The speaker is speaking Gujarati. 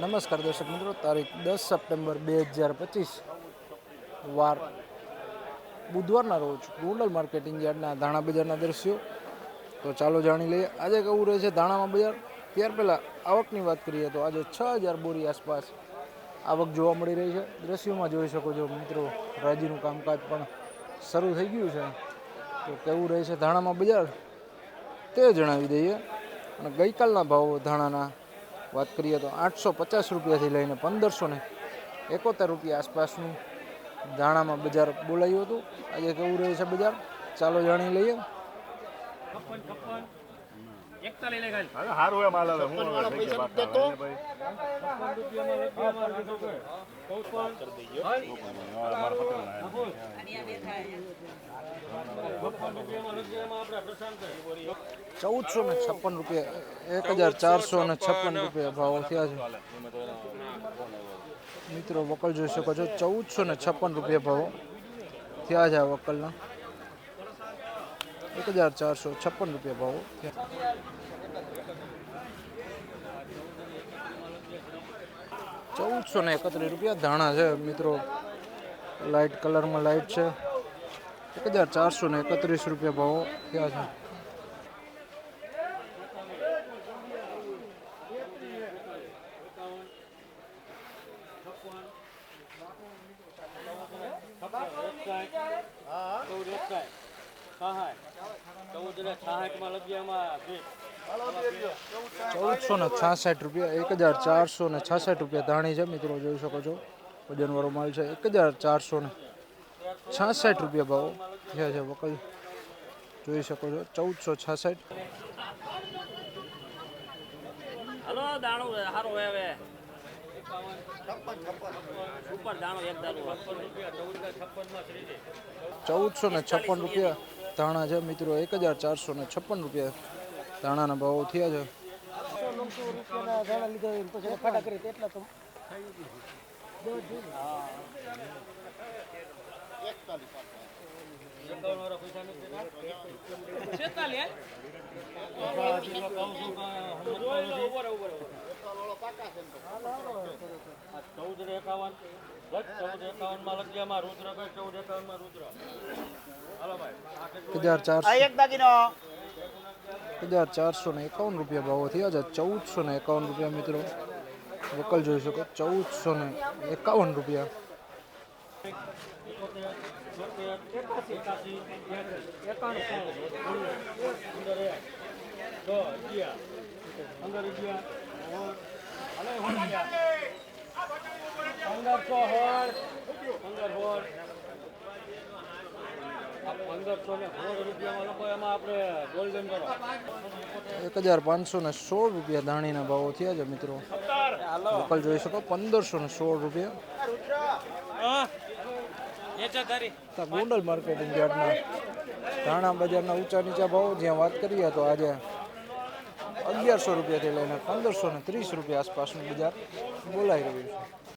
નમસ્કાર દર્શક મિત્રો, તારીખ 10 સપ્ટેમ્બર 2025 વાર બુધવારના રોજ ગોંડલ માર્કેટિંગ યાર્ડના ધાણા બજારના દ્રશ્યો. તો ચાલો જાણી લઈએ આજે કેવું રહે છે ધાણામાં બજાર. ત્યાર પહેલાં આવકની વાત કરીએ તો આજે 6000 બોરી આસપાસ આવક જોવા મળી રહી છે. દ્રશ્યોમાં જોઈ શકો છો મિત્રો, રાજીનું કામકાજ પણ શરૂ થઈ ગયું છે. તો કેવું રહે છે ધાણામાં બજાર તે જણાવી દઈએ. અને ગઈકાલના ભાવો ધાણાના વાત કરીએ તો 850 રૂપિયાથી લઈને 1571 રૂપિયા આસપાસનું ધાણામાં બજાર બોલાયું હતું. આજે કેવું રહે છે બજાર ચાલો જાણી લઈએ. ₹1456 ₹1456 ભાવો થયા છે મિત્રો. વકલ જોઈ શકો છો, ₹1456 ભાવો થયા છે. વકલના ₹1456 ભાવો થયા. ₹1431 ધાણા છે મિત્રો, લાઇટ કલરમાં લાઇટ છે. ₹1431 ભાવો થયા છે. ₹1466 ધાણી છે મિત્રો, જોઈ શકો છો વજનવાળો માલ છે. ₹1466 ભાવો થયા છે. વકલ જોઈ શકો છો, 1466. ₹1456 ધાણા છે મિત્રો, ₹1456 ધાણાના ભાવો થયા છે. ₹1451 ભાવો થયા છે. ₹1451 મિત્રો, વકલ જોઈ શકો, ₹1451. ₹1516 ધાણીના ભાવો થયા છે મિત્રો. વકલ જોઈ શકો, ₹1516. ગોંડલ માર્કેટિંગ યાર્ડના ધાણા બજારના ઊંચા નીચા ભાવ જ્યાં વાત કરીએ તો આજે ₹1100 થી લઈને ₹1530 આસપાસનું બજાર બોલાઈ રહ્યું છે.